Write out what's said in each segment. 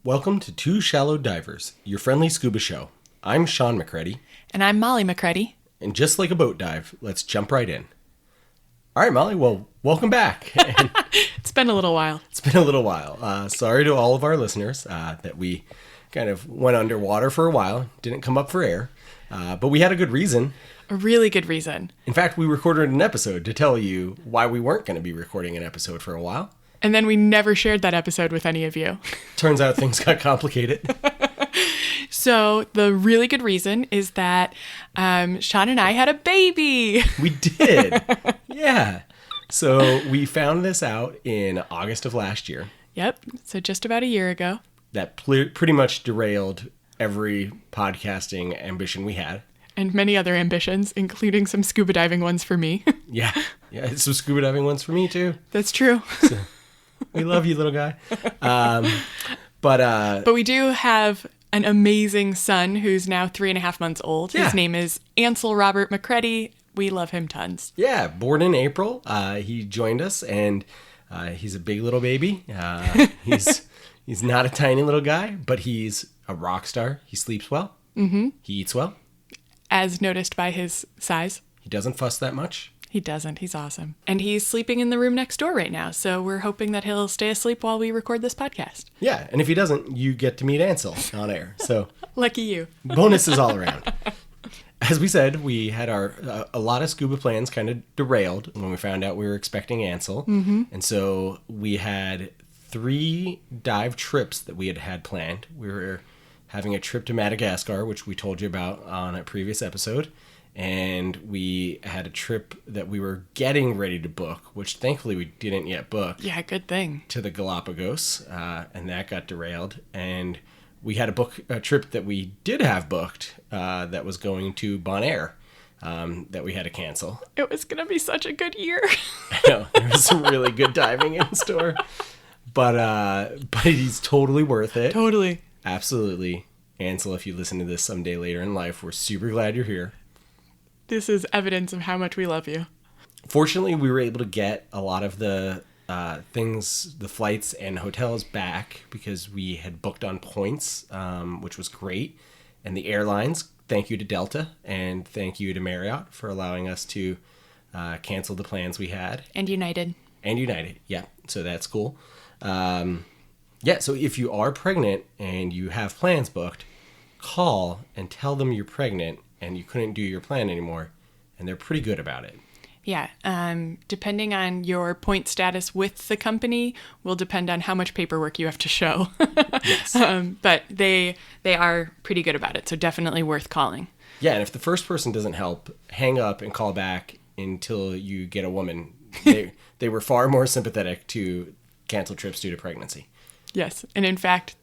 Welcome to Two Shallow Divers, your friendly scuba show. I'm Sean McCready. And I'm Molly McCready. And just like a boat dive, let's jump right in. All right, Molly, well, welcome back. It's been a little while. It's been a little while. Sorry to all of our listeners that we kind of went underwater for a while, didn't come up for air, but we had a good reason. A really good reason. In fact, we recorded an episode to tell you why we weren't going to be recording an episode for a while. And then we never shared that episode with any of you. Turns out things got complicated. So the really good reason is that Sean and I had a baby. We did. Yeah. So we found this out in August of last year. Yep. So just about a year ago. That pretty much derailed every podcasting ambition we had. And many other ambitions, including some scuba diving ones for me. Yeah. Yeah. Some scuba diving ones for me, too. That's true. So, we love you, little guy. But we do have an amazing son who's now 3.5 months old. Yeah. His name is Ansel Robert McCready. We love him tons. Yeah. Born in April. He joined us, and he's a big little baby. He's not a tiny little guy, but he's a rock star. He sleeps well. Mm-hmm. He eats well. As noticed by his size. He doesn't fuss that much. He doesn't. He's awesome. And he's sleeping in the room next door right now. So we're hoping that he'll stay asleep while we record this podcast. Yeah. And if he doesn't, you get to meet Ansel on air. So Lucky you. bonuses all around. As we said, we had a lot of scuba plans kind of derailed when we found out we were expecting Ansel. Mm-hmm. And so we had 3 dive trips that we had planned. We were having a trip to Madagascar, which we told you about on a previous episode. And we had a trip that we were getting ready to book, which thankfully we didn't yet book. Yeah, good thing. To the Galapagos, and that got derailed. And we had a trip that we did have booked that was going to Bonaire that we had to cancel. It was going to be such a good year. I know, there was some really good diving in store. But he's totally worth it. Totally. Absolutely. Ansel, if you listen to this someday later in life, we're super glad you're here. This is evidence of how much we love you. Fortunately, we were able to get a lot of the the flights and hotels back because we had booked on points, which was great. And the airlines, thank you to Delta and thank you to Marriott for allowing us to cancel the plans we had. And United. And United, yeah. So that's cool. Yeah, so if you are pregnant and you have plans booked, call and tell them you're pregnant and you couldn't do your plan anymore, and they're pretty good about it. Yeah, depending on your point status with the company will depend on how much paperwork you have to show. Yes. But they are pretty good about it, so definitely worth calling. Yeah, and if the first person doesn't help, hang up and call back until you get a woman. They were far more sympathetic to cancel trips due to pregnancy. Yes, and in fact,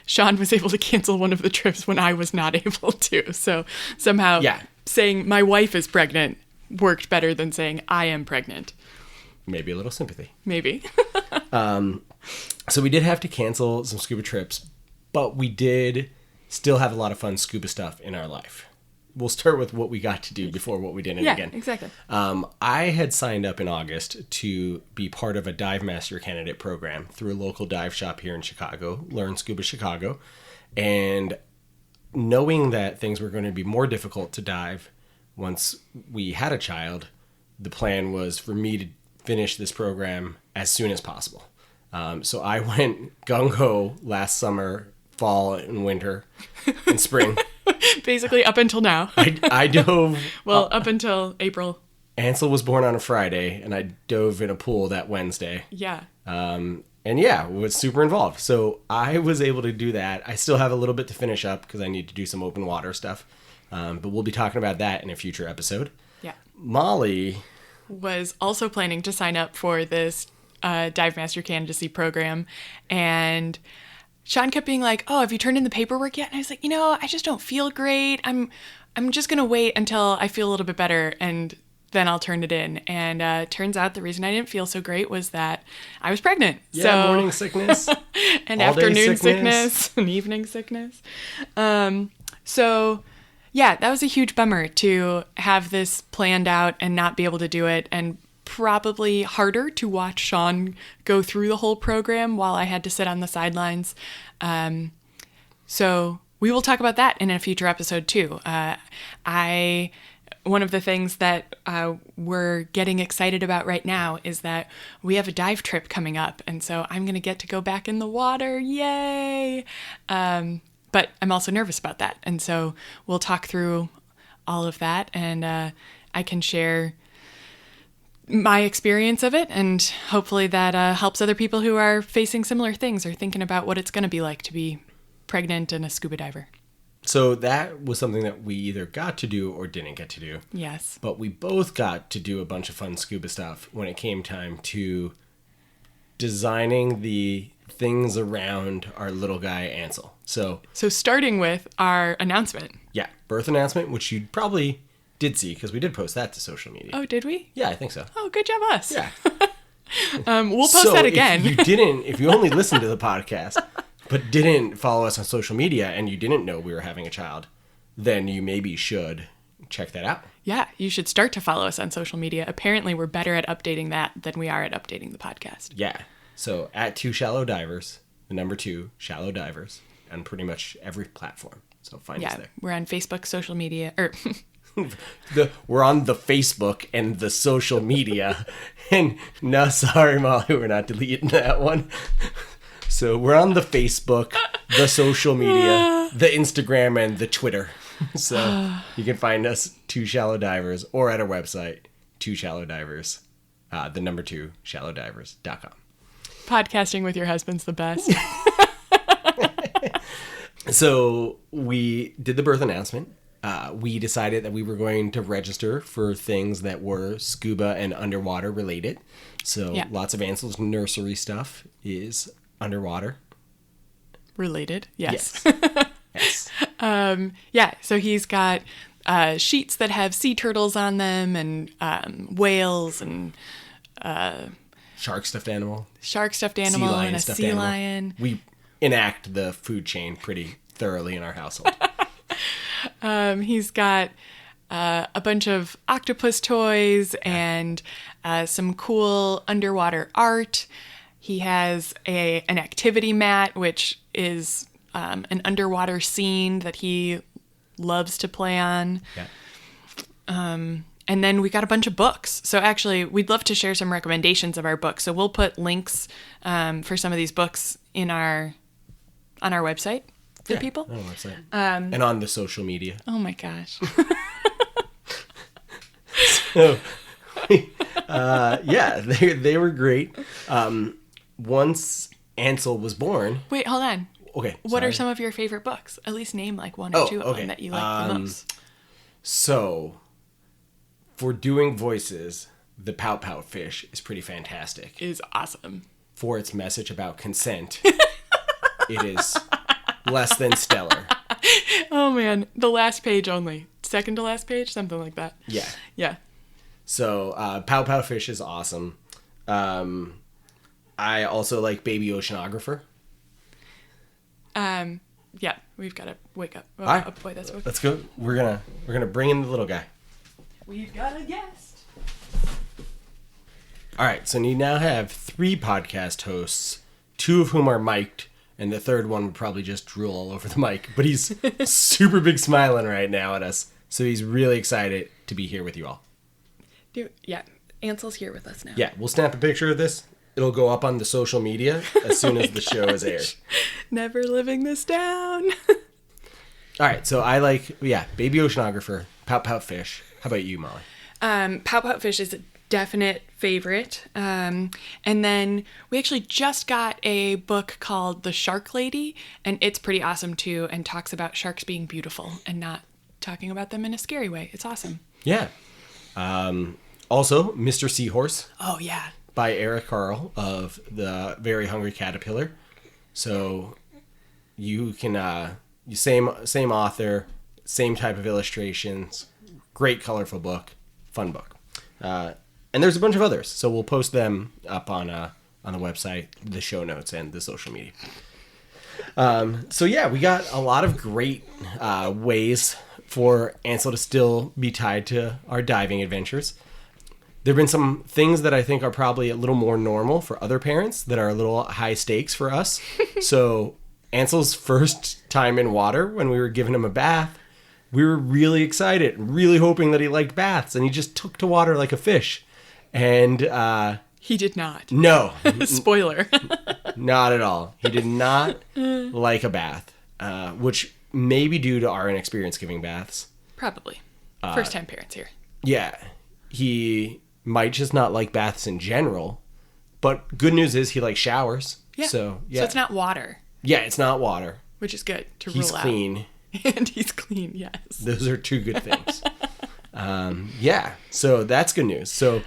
Sean was able to cancel one of the trips when I was not able to. So somehow saying my wife is pregnant worked better than saying I am pregnant. Maybe a little sympathy. Maybe. So we did have to cancel some scuba trips, but we did still have a lot of fun scuba stuff in our life. We'll start with what we got to do before what we didn't again. Yeah, exactly. I had signed up in August to be part of a Dive Master candidate program through a local dive shop here in Chicago, Learn Scuba Chicago. And knowing that things were going to be more difficult to dive once we had a child, the plan was for me to finish this program as soon as possible. So I went gung-ho last summer, fall and winter and spring. Basically up until now. I dove... Well, up until April. Ansel was born on a Friday, and I dove in a pool that Wednesday. Yeah. And yeah, was super involved. So I was able to do that. I still have a little bit to finish up because I need to do some open water stuff. But we'll be talking about that in a future episode. Yeah. Molly was also planning to sign up for this Dive Master candidacy program, and Sean kept being like, "Oh, have you turned in the paperwork yet?" And I was like, I just don't feel great. I'm just going to wait until I feel a little bit better and then I'll turn it in. And turns out the reason I didn't feel so great was that I was pregnant. Yeah, morning sickness. And afternoon sickness and evening sickness. So yeah, that was a huge bummer to have this planned out and not be able to do it. And probably harder to watch Sean go through the whole program while I had to sit on the sidelines. So we will talk about that in a future episode too. One of the things that we're getting excited about right now is that we have a dive trip coming up. And so I'm going to get to go back in the water. Yay! But I'm also nervous about that. And so we'll talk through all of that, and I can share my experience of it, and hopefully that helps other people who are facing similar things or thinking about what it's going to be like to be pregnant and a scuba diver. So that was something that we either got to do or didn't get to do. Yes. But we both got to do a bunch of fun scuba stuff when it came time to designing the things around our little guy Ansel. So starting with our announcement. Yeah, birth announcement, which you probably did see because we did post that to social media. Oh, did we? Yeah, I think so. Oh, good job us. Yeah. We'll post that again. If you only listened to the podcast but didn't follow us on social media and you didn't know we were having a child, then you maybe should check that out. Yeah, you should start to follow us on social media. Apparently, we're better at updating that than we are at updating the podcast. Yeah. So at 2 Shallow Divers, the number 2 Shallow Divers, on pretty much every platform. So find us there. We're on Facebook, social media, or we're on the Facebook and the social media. And no, sorry, Molly, we're not deleting that one. So we're on the Facebook, the social media, the Instagram, and the Twitter. So you can find us 2 Shallow Divers or at our website, 2 Shallow Divers, the number 2 shallowdivers.com. Podcasting with your husband's the best. So we did the birth announcement. We decided that we were going to register for things that were scuba and underwater related. So lots of Ansel's nursery stuff is underwater. Related, yes. Yes. So he's got sheets that have sea turtles on them and whales and Shark stuffed animal and a sea lion. We enact the food chain pretty thoroughly in our household. He's got a bunch of octopus toys and some cool underwater art. He has an activity mat, which is an underwater scene that he loves to play on. Yeah. And then we got a bunch of books. So actually, we'd love to share some recommendations of our books. So we'll put links for some of these books on our website for people. On our website. And on the social media. Oh my gosh. So, they were great. Once Ansel was born. Wait, hold on. Okay. What are some of your favorite books? At least name like one or two of them that you like the most. So, for doing voices, the Pout Pout Fish is pretty fantastic. It is awesome. For its message about consent, it is less than stellar. Oh man, the last page only. Second to last page? Something like that. Yeah. Yeah. So, Pout Pout Fish is awesome. I also like Baby Oceanographer. Yeah, we've got to wake up. Oh, all right. Oh, boy, that's okay. Let's go. We're gonna bring in the little guy. We've got a guest. All right, so you now have 3 podcast hosts, 2 of whom are mic'd, and the third one would probably just drool all over the mic. But he's super big smiling right now at us, so he's really excited to be here with you all. Yeah, Ansel's here with us now. Yeah, we'll snap a picture of this. It'll go up on the social media as soon as the show is aired. Never living this down. All right, so I like, Baby Oceanographer, Pout Pout Fish. How about you, Molly? Pout Pout Fish is a definite favorite. And then we actually just got a book called The Shark Lady, and it's pretty awesome too, and talks about sharks being beautiful and not talking about them in a scary way. It's awesome. Yeah. Also, Mr. Seahorse. Oh, yeah. By Eric Carle of the Very Hungry Caterpillar. So you can same author, same type of illustrations, great colorful book, fun book. And there's a bunch of others, so we'll post them up on the website, the show notes, and the social media. We got a lot of great ways for Ansel to still be tied to our diving adventures. There have been some things that I think are probably a little more normal for other parents that are a little high stakes for us. So Ansel's first time in water, when we were giving him a bath, we were really excited, really hoping that he liked baths, and he just took to water like a fish. And he did not. No. Spoiler. Not at all. He did not like a bath, which may be due to our inexperience giving baths. Probably. First-time parents here. Yeah. He might just not like baths in general, but good news is he likes showers. Yeah. So it's not water. Yeah, it's not water. Which is good to He's rule out. He's clean. And he's clean, yes. Those are two good things. Yeah, so that's good news. So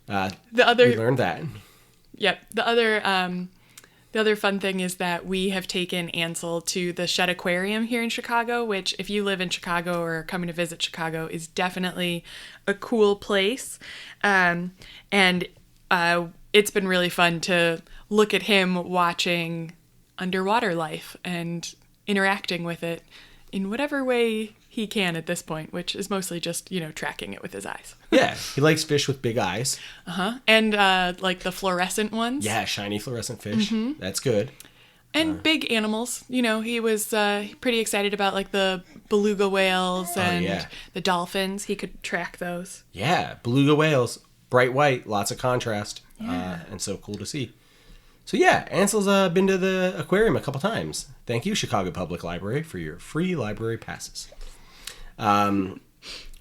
we learned that. Yep. The other fun thing is that we have taken Ansel to the Shed Aquarium here in Chicago, which if you live in Chicago or are coming to visit Chicago is definitely a cool place. And it's been really fun to look at him watching underwater life and interacting with it in whatever way he can at this point, which is mostly just, tracking it with his eyes. Yeah, he likes fish with big eyes. Uh-huh. And like the fluorescent ones. Yeah, shiny fluorescent fish. Mm-hmm. That's good. And big animals. He was pretty excited about like the beluga whales and the dolphins. He could track those. Yeah, beluga whales, bright white, lots of contrast, and so cool to see. So yeah, Ansel's been to the aquarium a couple times. Thank you, Chicago Public Library, for your free library passes.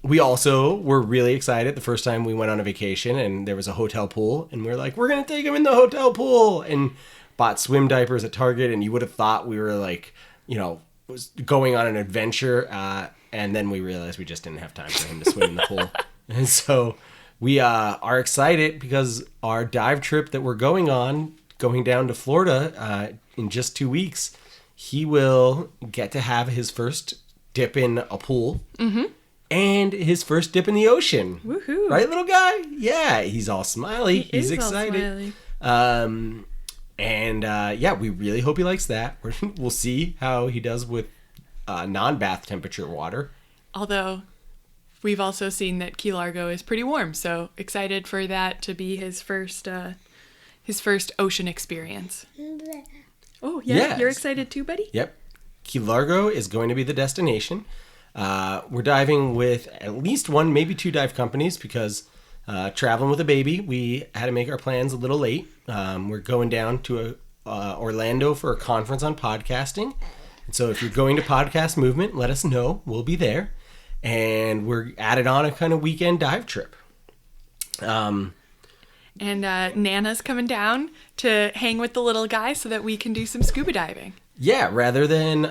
We also were really excited the first time we went on a vacation and there was a hotel pool and we were like, we're going to take him in the hotel pool, and bought swim diapers at Target, and you would have thought we were like, was going on an adventure. And then we realized we just didn't have time for him to swim in the pool. And so we are excited because our dive trip that we're going down to Florida in just 2 weeks, he will get to have his first dip in a pool and his first dip in the ocean. Woohoo. Right, little guy? Yeah, he's all smiley. He's excited. All smiley. We really hope he likes that. We'll see how he does with non-bath temperature water. Although we've also seen that Key Largo is pretty warm, so excited for that to be his first ocean experience. Oh, yeah? Yes. You're excited too, buddy? Yep. Key Largo is going to be the destination. We're diving with at least one, maybe two dive companies because traveling with a baby, we had to make our plans a little late. We're going down to Orlando for a conference on podcasting. And so if you're going to Podcast Movement, let us know. We'll be there. And we're added on a kind of weekend dive trip. And Nana's coming down to hang with the little guy so that we can do some scuba diving. Yeah, rather than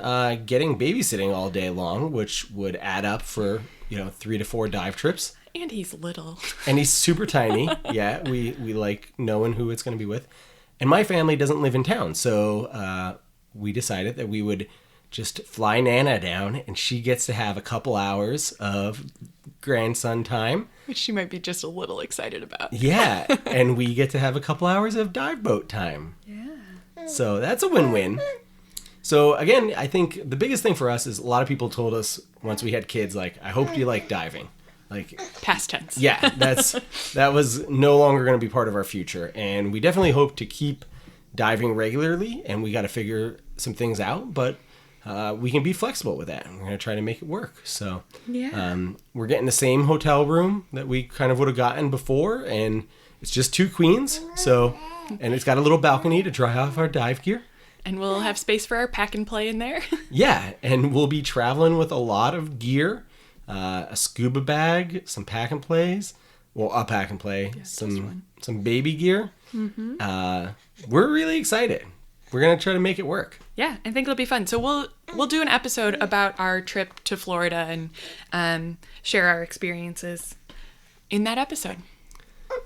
getting babysitting all day long, which would add up for 3 to 4 dive trips. And he's little. And he's super tiny. Yeah, we like knowing who it's going to be with. And my family doesn't live in town, so we decided that we would just fly Nana down, and she gets to have a couple hours of grandson time. Which she might be just a little excited about. Yeah, and we get to have a couple hours of dive boat time. Yeah. So that's a win-win. So again, I think the biggest thing for us is a lot of people told us once we had kids, like, I hope you like diving. Like past tense. Yeah, that was no longer going to be part of our future. And we definitely hope to keep diving regularly, and we got to figure some things out, but we can be flexible with that. We're going to try to make it work. So we're getting the same hotel room that we kind of would have gotten before, and it's just 2 queens. So, and it's got a little balcony to dry off our dive gear. And we'll have space for our pack and play in there. Yeah, and we'll be traveling with a lot of gear, a scuba bag, some pack and plays, well, a pack and play, some baby gear. Mm-hmm. We're really excited. We're gonna try to make it work. Yeah, I think it'll be fun. So we'll do an episode about our trip to Florida and share our experiences in that episode.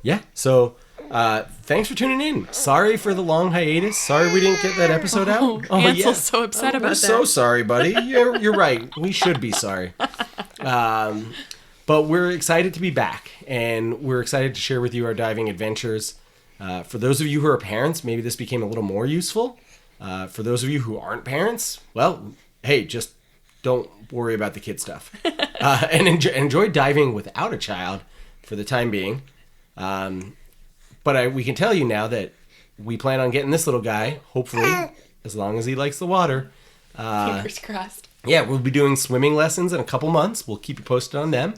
Yeah. So thanks for tuning in. Sorry for the long hiatus. Sorry we didn't get that episode out. Ansel's so upset about that. We're so sorry, buddy. You're right. We should be sorry. But we're excited to be back, and we're excited to share with you our diving adventures. For those of you who are parents, maybe this became a little more useful. For those of you who aren't parents, well, hey, just don't worry about the kid stuff. And enjoy diving without a child for the time being. But we can tell you now that we plan on getting this little guy, hopefully, as long as he likes the water. Fingers crossed. Yeah, we'll be doing swimming lessons in a couple months. We'll keep you posted on them.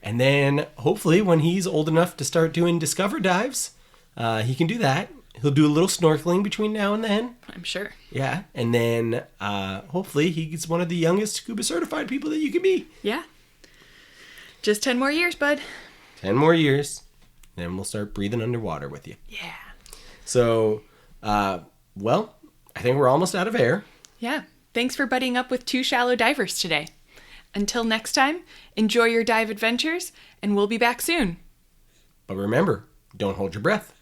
And then hopefully when he's old enough to start doing discover dives, he can do that. He'll do a little snorkeling between now and then. I'm sure. Yeah. And then hopefully he's one of the youngest scuba certified people that you can be. Yeah. Just 10 more years, bud. 10 more years. Then we'll start breathing underwater with you. Yeah. So, well, I think we're almost out of air. Yeah. Thanks for buddying up with two shallow divers today. Until next time, enjoy your dive adventures, and we'll be back soon. But remember, don't hold your breath.